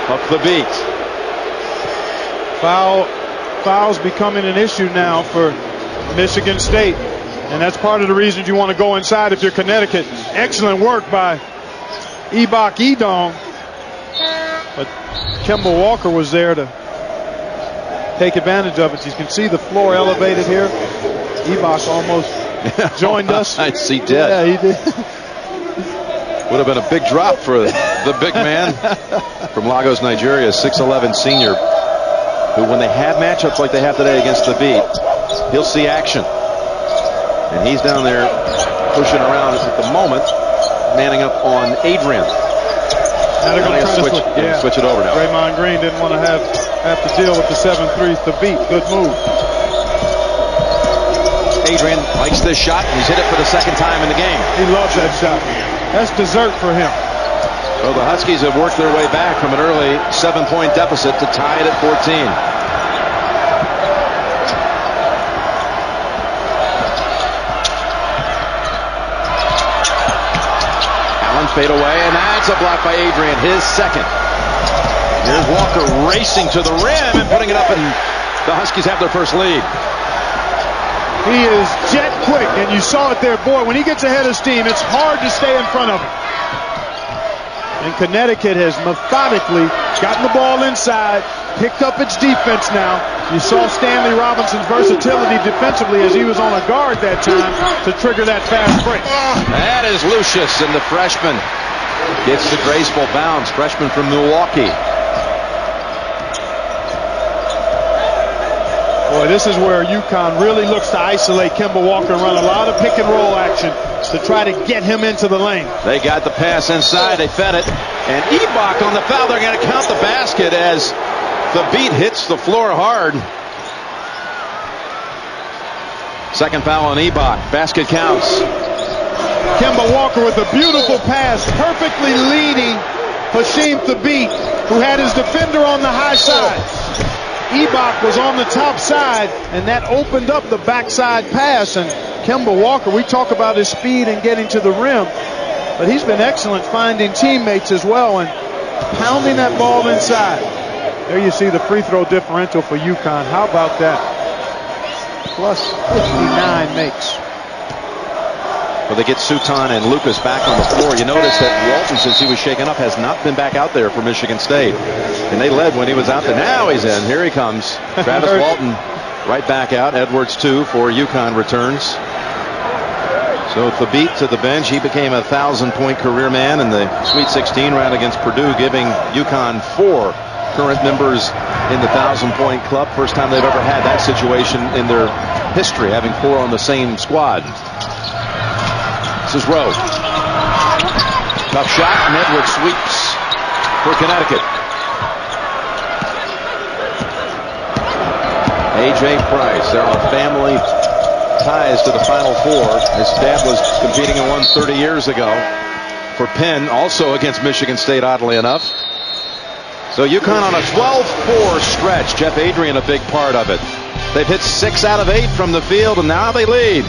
of the beat. Fouls becoming an issue now for Michigan State. And that's part of the reason you want to go inside if you're Connecticut. Excellent work by Ibok Edong. But Kemba Walker was there to take advantage of it. You can see the floor elevated here. Ibok almost joined us. Yes, he did. Yeah, he did. Would have been a big drop for the big man from Lagos, Nigeria, 6'11" senior, who when they have matchups like they have today against the beat, he'll see action. And he's down there pushing around at the moment, manning up on Adrian. Now they're going to try to switch it over now. Draymond Green didn't want to have to deal with the 7-3 to beat. Good move. Adrian likes this shot. He's hit it for the second time in the game. He loves that shot. That's dessert for him. So the Huskies have worked their way back from an early 7-point deficit to tie it at 14. Fade away, and that's a block by Adrian, his second. Here's Walker racing to the rim and putting it up, and the Huskies have their first lead. He is jet quick, and you saw it there. Boy, when he gets ahead of steam, it's hard to stay in front of him. And Connecticut has methodically gotten the ball inside, picked up its defense now. You saw Stanley Robinson's versatility defensively as he was on a guard that time to trigger that fast break. That is Lucius, and the freshman gets the graceful bounce. Freshman from Milwaukee. Boy, this is where UConn really looks to isolate Kemba Walker and run a lot of pick and roll action to try to get him into the lane. They got the pass inside. They fed it. And Ibok on the foul. They're going to count the basket as the beat hits the floor hard. Second foul on Ibok. Basket counts. Kemba Walker with a beautiful pass, perfectly leading Hashim Thabit, who had his defender on the high side. Ibok was on the top side, and that opened up the backside pass. And Kemba Walker, we talk about his speed and getting to the rim, but he's been excellent finding teammates as well and pounding that ball inside. There you see the free throw differential for UConn. How about that? Plus 59 makes. Well, they get Suton and Lucas back on the floor. You notice that Walton, since he was shaken up, has not been back out there for Michigan State. And they led when he was out there. Now he's in. Here he comes. Travis Walton right back out. Edwards, too, for UConn returns. So Thabit to the bench. He became a 1,000-point career man in the Sweet 16 round against Purdue, giving UConn 4 current members in the 1,000-point club. First time they've ever had that situation in their history, having 4 on the same squad. This is Rowe. Tough shot, and Edwards sweeps for Connecticut. A.J. Price, there are family ties to the Final Four. His dad was competing in one 30 years ago for Penn, also against Michigan State, oddly enough. So UConn on a 12-4 stretch. Jeff Adrian a big part of it. They've hit 6 out of 8 from the field, and now they lead.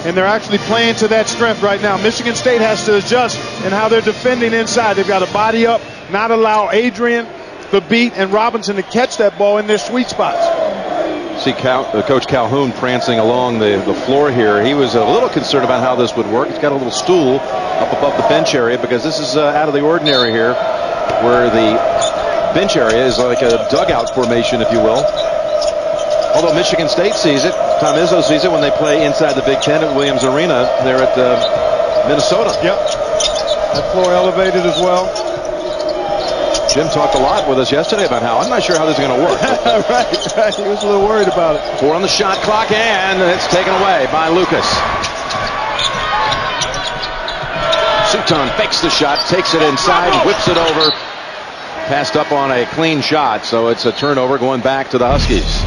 And they're actually playing to that strength right now. Michigan State has to adjust in how they're defending inside. They've got to body up, not allow Adrian, Thabit, and Robinson to catch that ball in their sweet spots. See Coach Calhoun prancing along the floor here. He was a little concerned about how this would work. He's got a little stool up above the bench area because this is out of the ordinary here, where the bench area is like a dugout formation, if you will. Although Michigan State sees it, Tom Izzo sees it when they play inside the Big Ten at Williams Arena there at Minnesota. Yep. That floor elevated as well. Jim talked a lot with us yesterday about how I'm not sure how this is going to work. right. He was a little worried about it. 4 on the shot clock, and it's taken away by Lucas. Suton fakes the shot, takes it inside, whips it over. Passed up on a clean shot, so it's a turnover going back to the Huskies,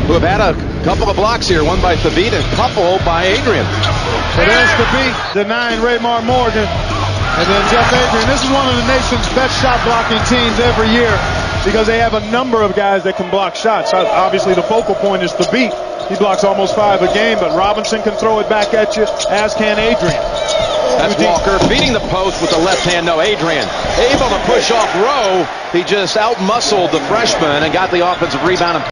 who have had a couple of blocks here, one by Thabit and a couple by Adrian. So there's Thabit denying Raymar Morgan. And then Jeff Adrian. This is one of the nation's best shot blocking teams every year because they have a number of guys that can block shots. Obviously, the focal point is Thabit. He blocks almost 5 a game, but Robinson can throw it back at you, as can Adrian. That's Walker beating the post with the left hand. No, Adrian able to put push off Rowe. He just out-muscled the freshman and got the offensive rebound.